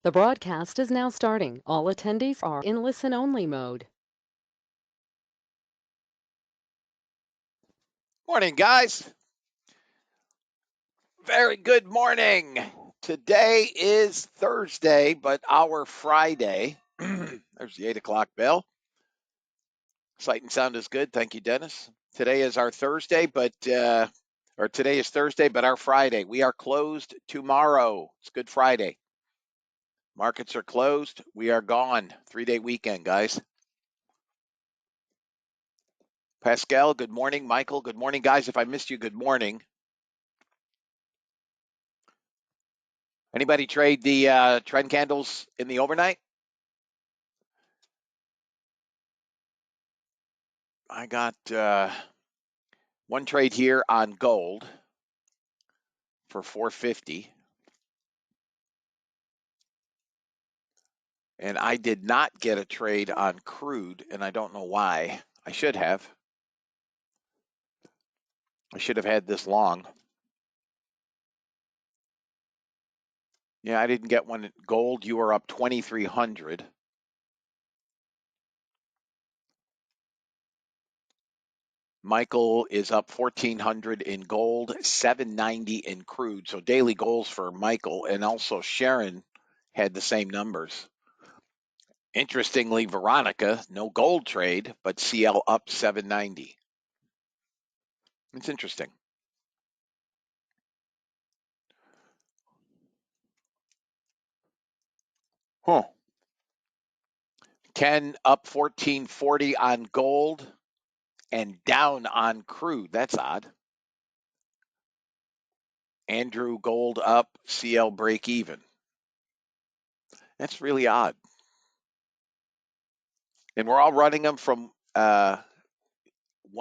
The broadcast is now starting. All attendees are in listen-only mode. Morning, guys. Very good morning. Today is Thursday, but our Friday. There's the 8 o'clock bell. Sight and sound is good. Thank you, Dennis. Today is our Thursday, today is Thursday, but our Friday. We are closed tomorrow. It's Good Friday. Markets are closed. We are gone. 3-day weekend, guys. Pascal, good morning. Michael, good morning, guys. If I missed you, good morning. Anybody trade the trend candles in the overnight? I got one trade here on gold for 450. And I did not get a trade on crude, and I don't know why. I should have. I should have had this long. Yeah, I didn't get one at gold. You are up 2,300. Michael is up 1,400 in gold, 790 in crude. So daily goals for Michael, and also Sharon had the same numbers. Interestingly, Veronica, no gold trade, but CL up 790. It's interesting. Huh. Ken up 1440 on gold and down on crude. That's odd. Andrew gold up, CL break even. That's really odd. And we're all running them from 1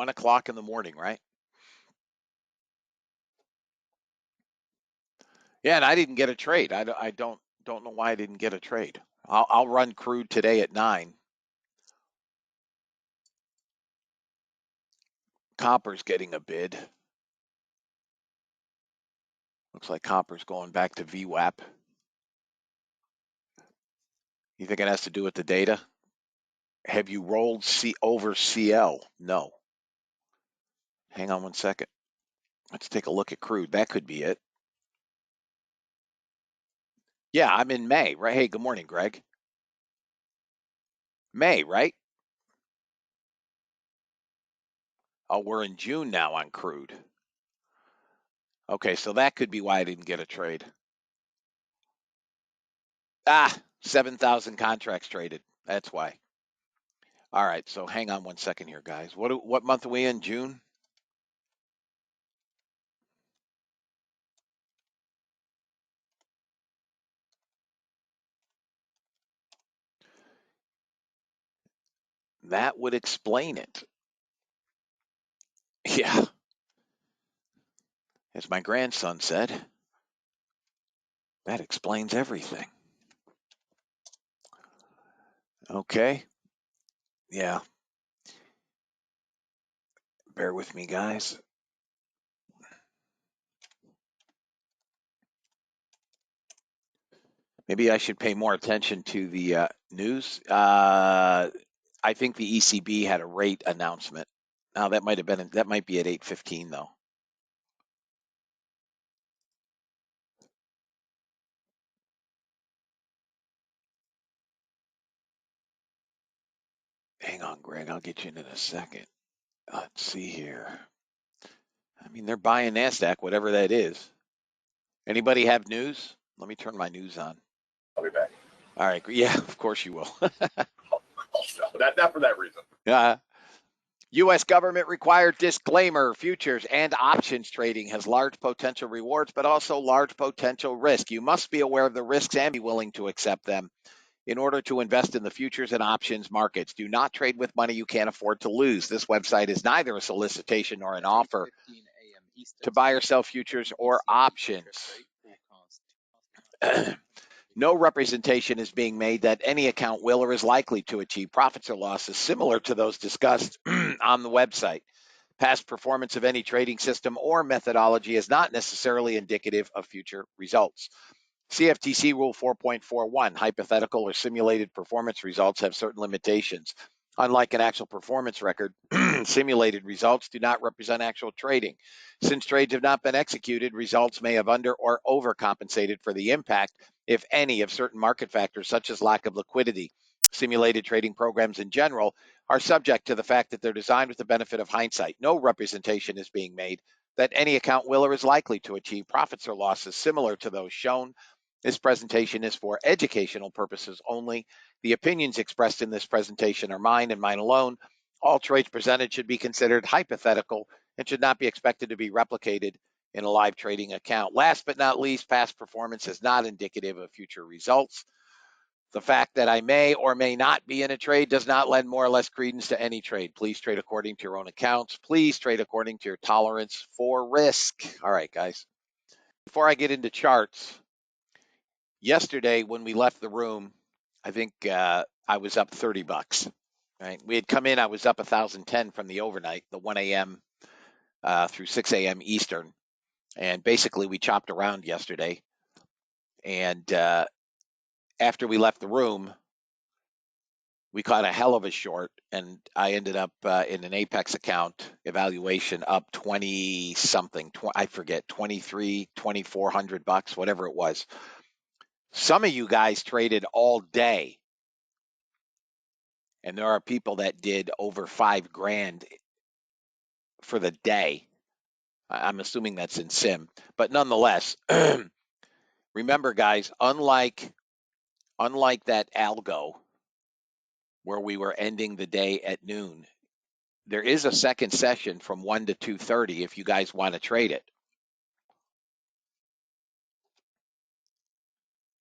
o'clock in the morning, right? Yeah, and I didn't get a trade. I don't know why I didn't get a trade. I'll run crude today at 9. Copper's getting a bid. Looks like copper's going back to VWAP. You think it has to do with the data? Have you rolled over CL? No. Hang on one second. Let's take a look at crude. That could be it. Yeah, I'm in May, right? Hey, good morning, Greg. May, right? Oh, we're in June now on crude. Okay, so that could be why I didn't get a trade. 7,000 contracts traded. That's why. All right, so hang on one second here, guys. What month are we in? June? That would explain it. Yeah. As my grandson said, that explains everything. Okay. Yeah. Bear with me, guys. Maybe I should pay more attention to the news. I think the ECB had a rate announcement. Now that might be at 8:15 though. Hang on, Greg. I'll get you in a second. Let's see here. I mean, they're buying NASDAQ, whatever that is. Anybody have news? Let me turn my news on. I'll be back. All right. Yeah, of course you will. Not for that reason. U.S. government required disclaimer: futures and options trading has large potential rewards, but also large potential risk. You must be aware of the risks and be willing to accept them in order to invest in the futures and options markets. Do not trade with money you can't afford to lose. This website is neither a solicitation nor an offer to buy or sell futures or options. No representation is being made that any account will or is likely to achieve profits or losses similar to those discussed on the website. Past performance of any trading system or methodology is not necessarily indicative of future results. CFTC Rule 4.41, hypothetical or simulated performance results have certain limitations. Unlike an actual performance record, simulated results do not represent actual trading. Since trades have not been executed, results may have under or overcompensated for the impact, if any, of certain market factors, such as lack of liquidity. Simulated trading programs in general are subject to the fact that they're designed with the benefit of hindsight. No representation is being made that any account will or is likely to achieve profits or losses similar to those shown. This presentation is for educational purposes only. The opinions expressed in this presentation are mine and mine alone. All trades presented should be considered hypothetical and should not be expected to be replicated in a live trading account. Last but not least, past performance is not indicative of future results. The fact that I may or may not be in a trade does not lend more or less credence to any trade. Please trade according to your own accounts. Please trade according to your tolerance for risk. All right, guys. Before I get into charts, yesterday when we left the room, I think I was up $30. Right, we had come in. I was up 1,010 from the overnight, the 1 a.m. Through 6 a.m. Eastern, and basically we chopped around yesterday. And after we left the room, we caught a hell of a short, and I ended up in an Apex account evaluation up 20 something. I forget, 23, $2,400, whatever it was. Some of you guys traded all day, and there are people that did over $5,000 for the day. I'm assuming that's in sim, but nonetheless, remember, guys, unlike that algo where we were ending the day at noon, there is a second session from 1 to 2:30 if you guys want to trade it.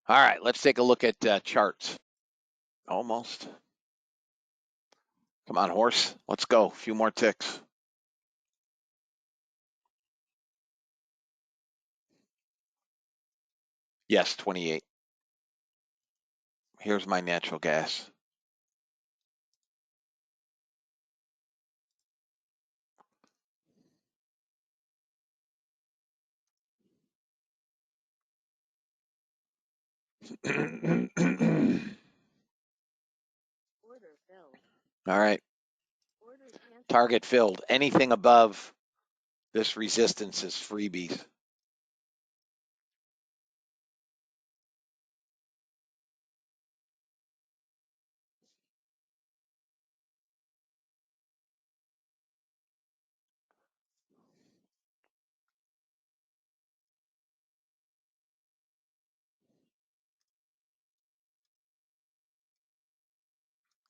All right, let's take a look at charts. Almost. Come on, horse. Let's go. A few more ticks. Yes, 28. Here's my natural gas. All right. Target filled. Anything above this resistance is freebies.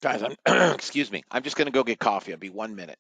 Guys, excuse me. I'm just going to go get coffee. I'll be 1 minute.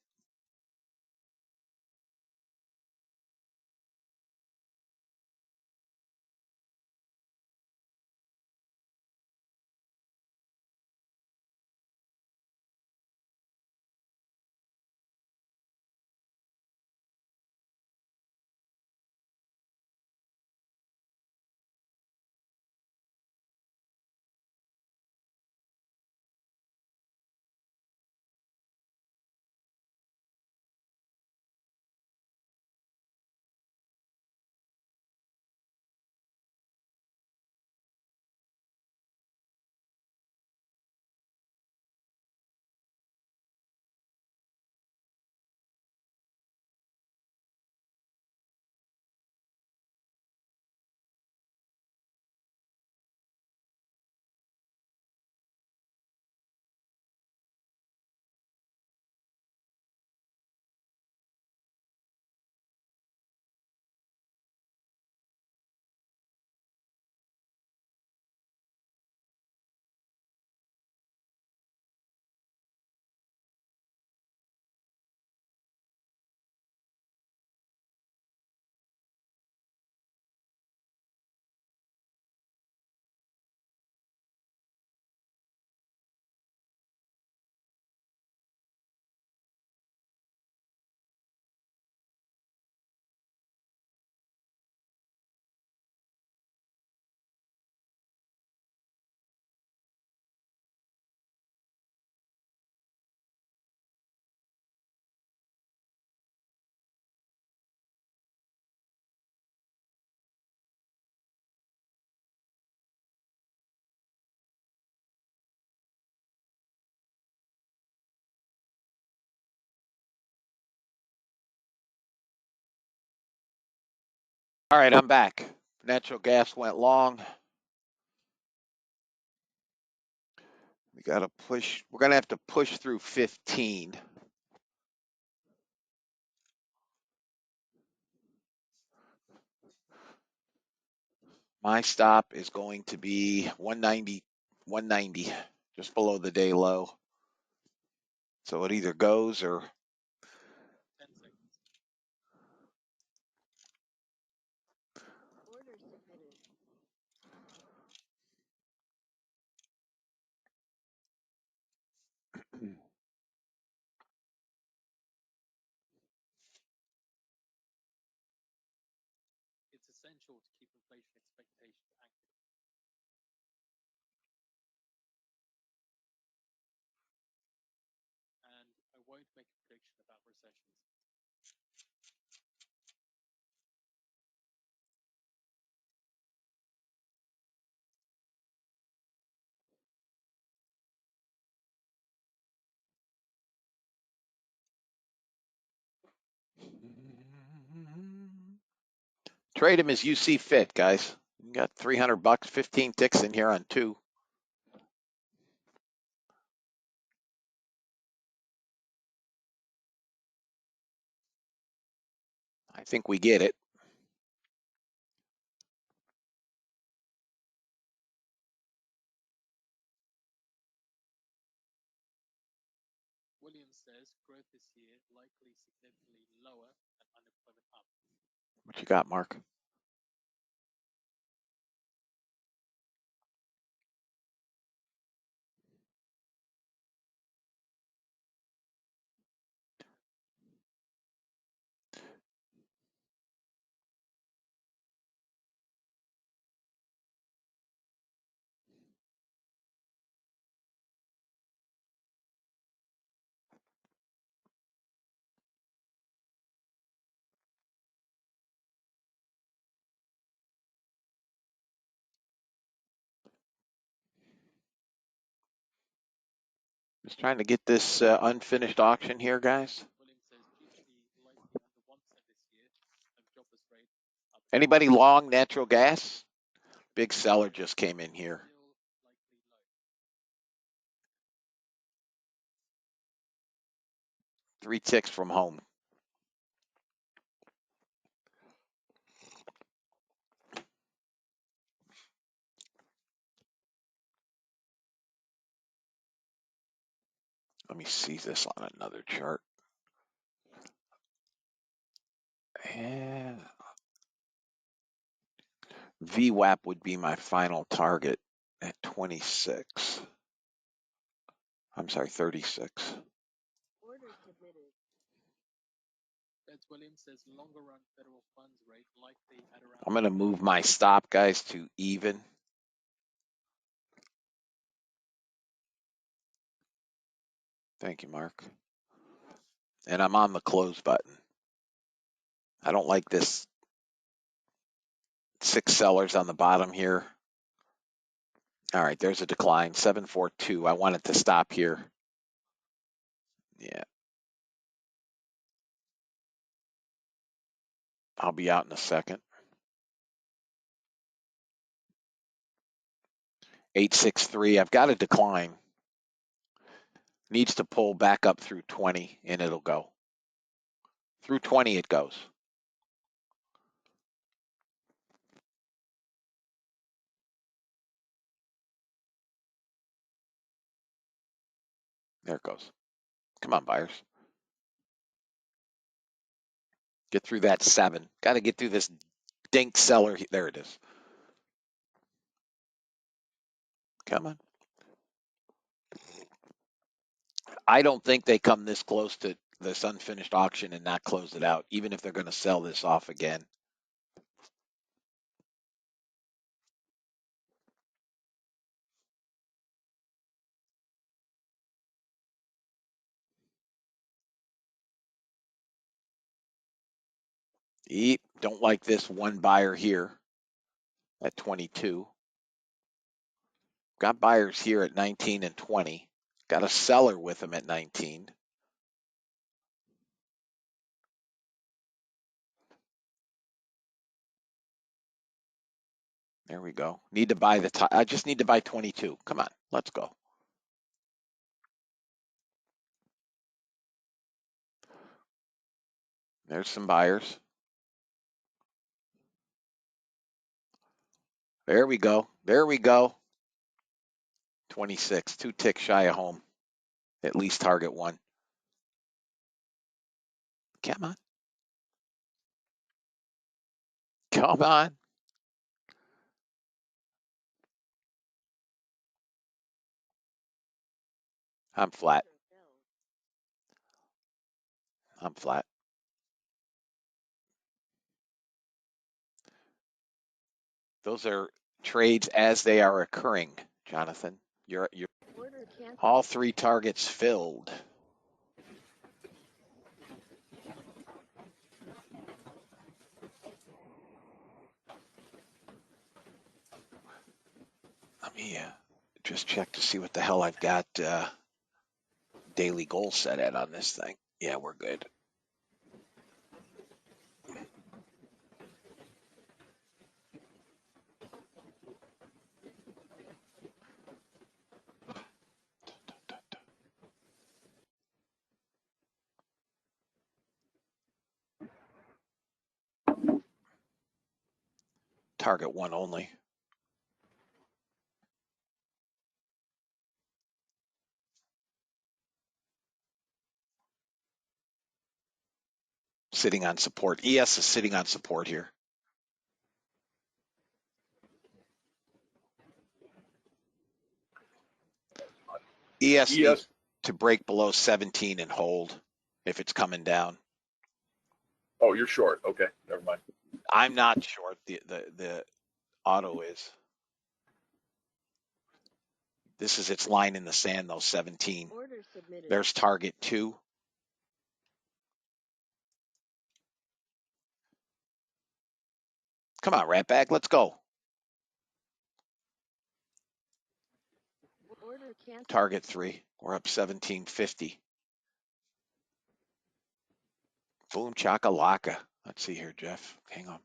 All right, I'm back. Natural gas went long. We got to push. We're going to have to push through 15. My stop is going to be 190, just below the day low. So it either goes or 10 seconds. Order submitted. It's essential to keep inflation expectations anchored. And I won't make a prediction about recessions. trade him as you see fit, guys. You got $300, 15 ticks in here on 2. I think we get it. Williams says growth this year likely significantly lower and unemployment up. What you got, Mark? Just trying to get this unfinished auction here, guys. Williams says GDP likely under 1% this year and jobless rate up. Anybody long natural gas? Big seller just came in here. Still likely low. 3 ticks from home. Let me see this on another chart. And VWAP would be my final target at 26. I'm sorry, 36. Order submitted. Feds Williams says longer run federal funds rate likely at around. I'm going to move my stop, guys, to even. Thank you, Mark. And I'm on the close button. I don't like this 6 sellers on the bottom here. All right, there's a decline, 742. I want it to stop here. Yeah. I'll be out in a second. 863. I've got a decline. Needs to pull back up through 20 and it'll go. Through 20 it goes. There it goes. Come on, buyers. Get through that 7. Got to get through this dink seller. There it is. Come on. I don't think they come this close to this unfinished auction and not close it out, even if they're going to sell this off again. Don't like this one buyer here at 22. Got buyers here at 19 and 20. Got a seller with them at 19. There we go. Need to buy the top. I just need to buy 22. Come on, let's go. There's some buyers. There we go. There we go. 26, 2 ticks shy of home. At least target one. Come on. Come on. I'm flat. I'm flat. Those are trades as they are occurring, Jonathan. You're Order canceled. all 3 targets filled. Let me just check to see what the hell I've got daily goal set at on this thing. Yeah, we're good. Target one only. Sitting on support. ES is sitting on support here. ES needs to break below 17 and hold if it's coming down. Oh, you're short. Okay, never mind. I'm not short. The auto is. This is its line in the sand, though, 17. Order submitted. There's target 2. Come on, Ratbag, let's go. Order canceled. Target 3. We're up 1750. Boom chakalaka. Let's see here, Jeff. Hang on.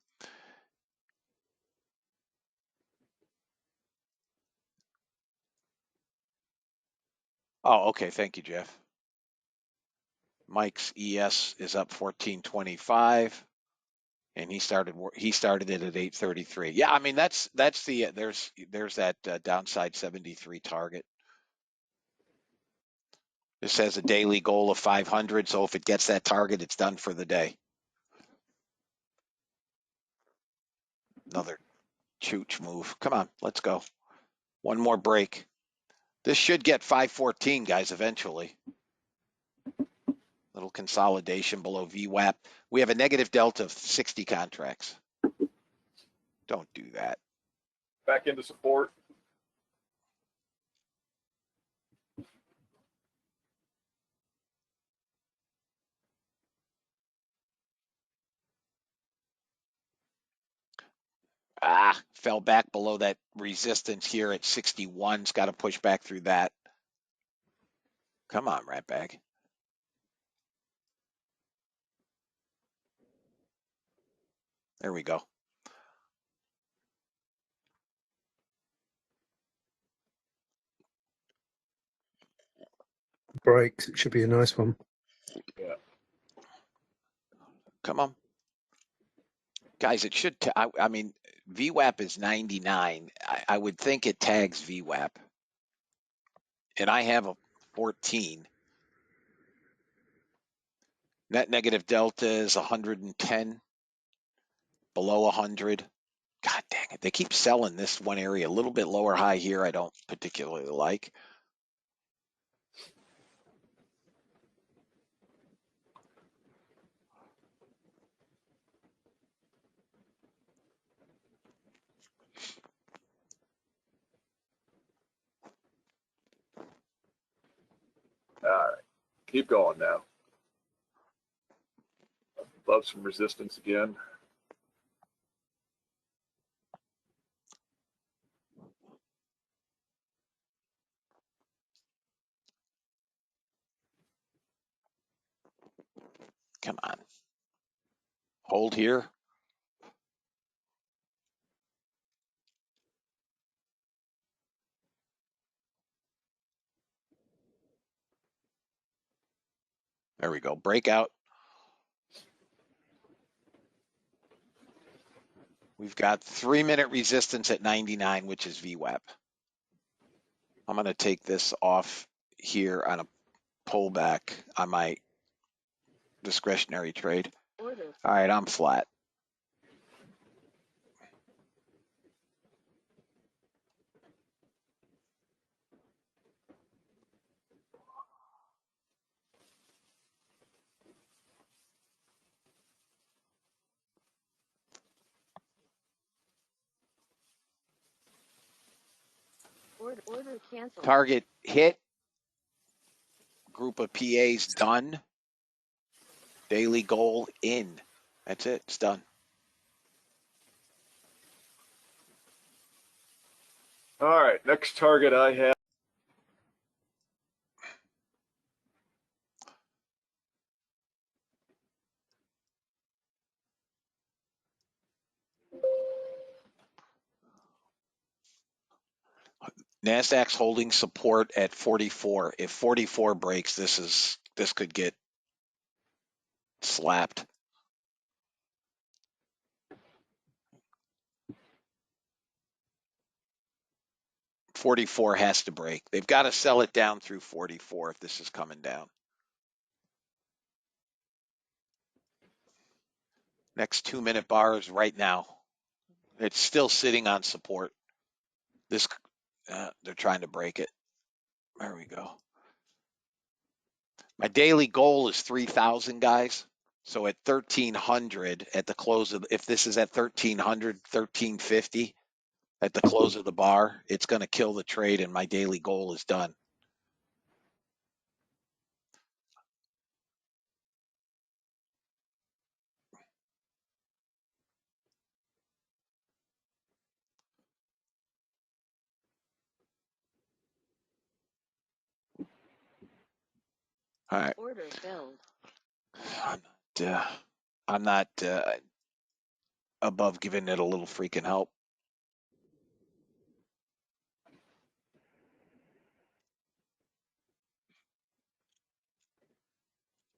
Oh, okay. Thank you, Jeff. Mike's ES is up 1425, and he started it at 833. Yeah, I mean that's the there's that downside 73 target. This has a daily goal of 500, so if it gets that target, it's done for the day. Another chooch move. Come on, let's go. One more break. This should get 514, guys, eventually. Little consolidation below VWAP. We have a negative delta of 60 contracts. Don't do that. Back into support. Fell back below that resistance here at 61. It's got to push back through that. Come on, Ratbag. There we go. Breaks. It should be a nice one. Yeah. Come on. Guys, it should, I mean, VWAP is 99. I would think it tags VWAP. And I have a 14. Net negative delta is 110. Below 100. God dang it. They keep selling this one area a little bit lower high here. I don't particularly like. All right. Keep going now. Above some resistance again. Come on. Hold here. There we go. Breakout. We've got 3-minute resistance at 99, which is VWAP. I'm going to take this off here on a pullback on my discretionary trade. Order. All right, I'm flat. Order canceled. Target hit. Group of PAs done. Daily goal in. That's it. It's done. All right, next target I have. NASDAQ's holding support at 44. If 44 breaks, this could get slapped. $44 has to break. They've got to sell it down through 44 if this is coming down. Next 2-minute bar is right now. It's still sitting on support. This they're trying to break it. There we go. My daily goal is 3,000, guys. So at 1,300 at the close of, if this is at 1,300, 1,350 at the close of the bar, it's going to kill the trade and my daily goal is done. All right. Order filled. I'm not above giving it a little freaking help.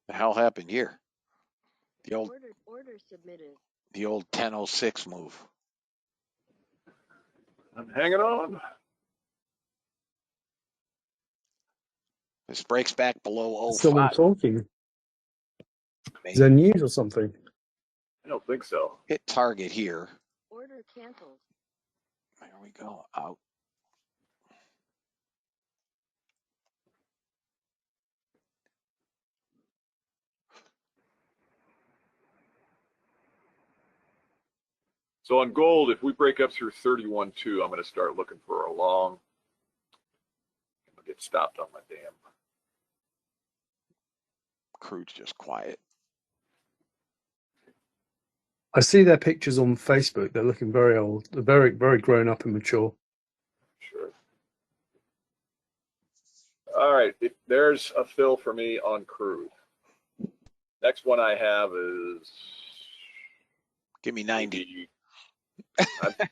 The hell happened here? The old Order submitted. the old 1006 move. I'm hanging on. This breaks back below Someone 05. talking. Maybe. Is there news or something? I don't think so. Hit target here. Order canceled. There we go. Out. So on gold, if we break up through 31.2, I'm going to start looking for a long. I'll get stopped on my damn. Crude's just quiet. I see their pictures on Facebook. They're looking very old. They're very, very grown up and mature. Sure. All right, there's a fill for me on crude. Next one I have is. Give me 90. Okay.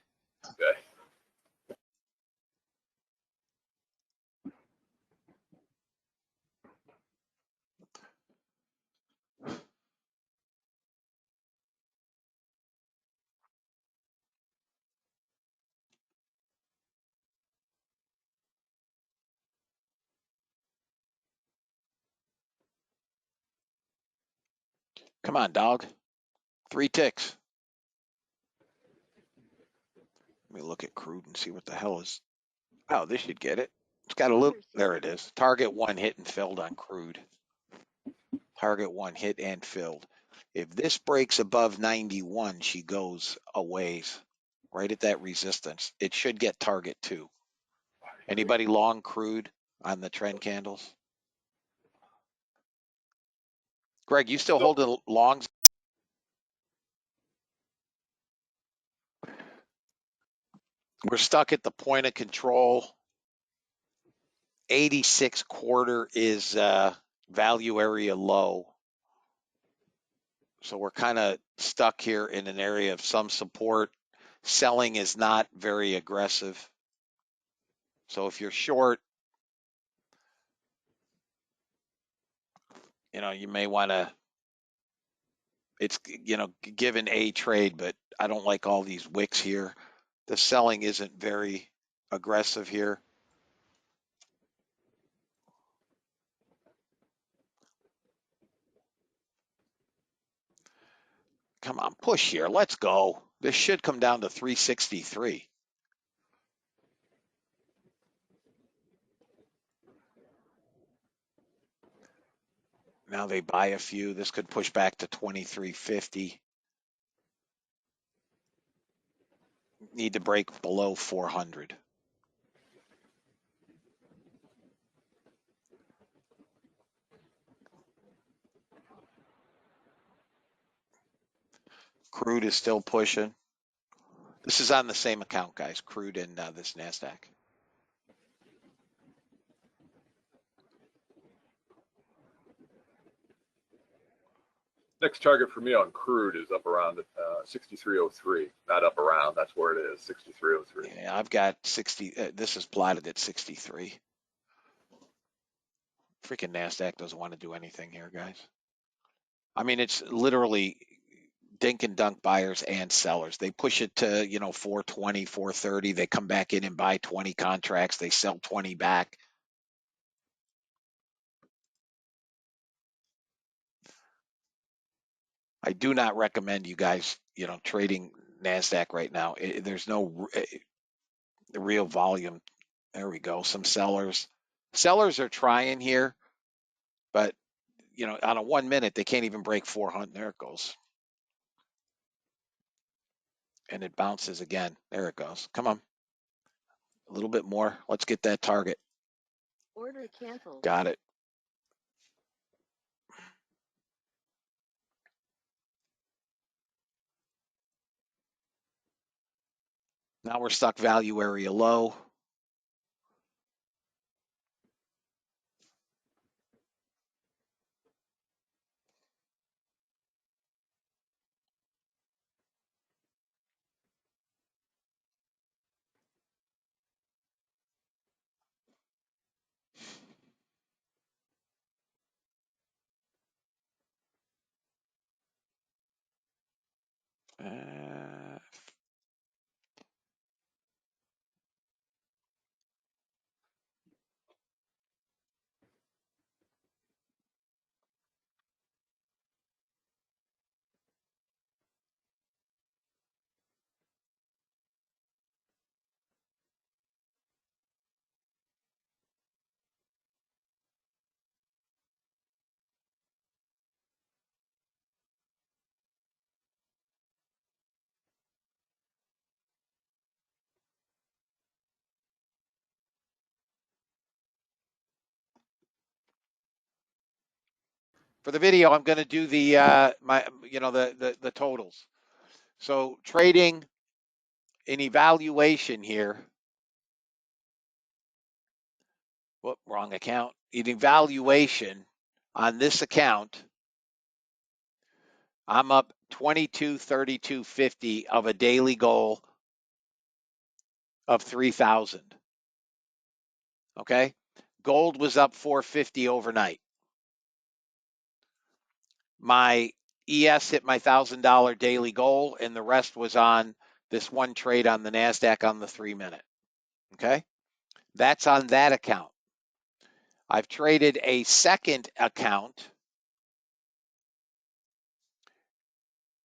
Come on, dog. 3 ticks. Let me look at crude and see what the hell is. Oh, this should get it. It's got a little. There it is. Target 1 hit and filled on crude. Target 1 hit and filled. If this breaks above 91, she goes a ways. Right at that resistance. It should get target 2. Anybody long crude on the trend candles? Greg, you still holding longs? We're stuck at the point of control. 86 quarter is value area low. So we're kind of stuck here in an area of some support. Selling is not very aggressive. So if you're short, You may want to, it's, given a trade, but I don't like all these wicks here. The selling isn't very aggressive here. Come on, push here. Let's go. This should come down to 363. Now they buy a few. This could push back to 2350. Need to break below 400. Crude is still pushing. This is on the same account, guys. Crude and this NASDAQ. Next target for me on crude is up around 6303. Not up around, that's where it is, 6303. Yeah, I've got 60. This is plotted at 63. Freaking NASDAQ doesn't want to do anything here, guys. I mean, it's literally dink and dunk buyers and sellers. They push it to, 420, 430. They come back in and buy 20 contracts. They sell 20 back. I do not recommend you guys, trading NASDAQ right now. There's no real volume. There we go. Some sellers. Sellers are trying here, but, on a 1 minute, they can't even break 400. There it goes. And it bounces again. There it goes. Come on. A little bit more. Let's get that target. Order canceled. Got it. Now we're stuck value area low. For the video, I'm going to do the the totals. So trading an evaluation here. Whoop, wrong account. An evaluation on this account. I'm up 2232.50 of a daily goal of 3,000. Okay. Gold was up 450 overnight. My ES hit my $1,000 daily goal, and the rest was on this one trade on the NASDAQ on the 3 minute. Okay. That's on that account. I've traded a second account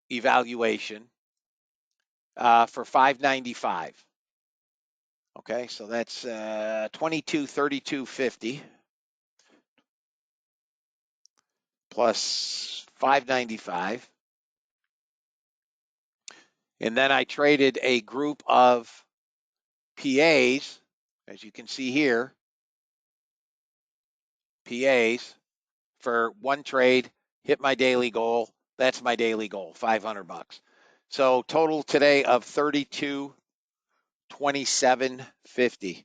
evaluation for $595. Okay, so that's 2232.50 plus $595. And then I traded a group of PAs, as you can see here, PAs for one trade, hit my daily goal. That's my daily goal, $500. So total today of $32,27.50.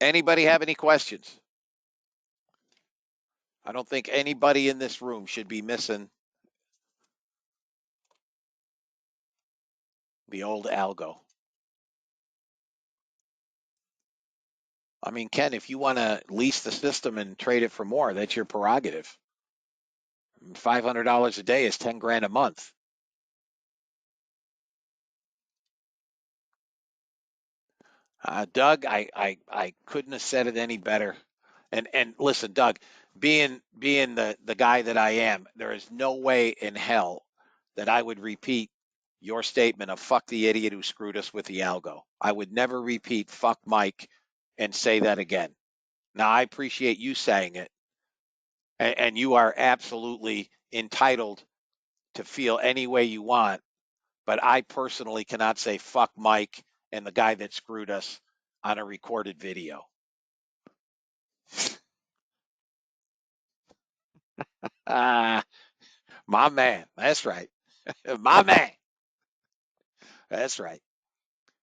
Anybody have any questions? I don't think anybody in this room should be missing The old algo. I mean, Ken, if you want to lease the system and trade it for more, that's your prerogative. $500 a day is 10 grand a month. Doug, I couldn't have said it any better. And listen, Doug, being the guy that I am, there is no way in hell that I would repeat your statement of fuck the idiot who screwed us with the algo. I would never repeat fuck Mike and say that again. Now I appreciate you saying it, and you are absolutely entitled to feel any way you want, but I personally cannot say fuck Mike and the guy that screwed us on a recorded video. My man. That's right. My man. That's right.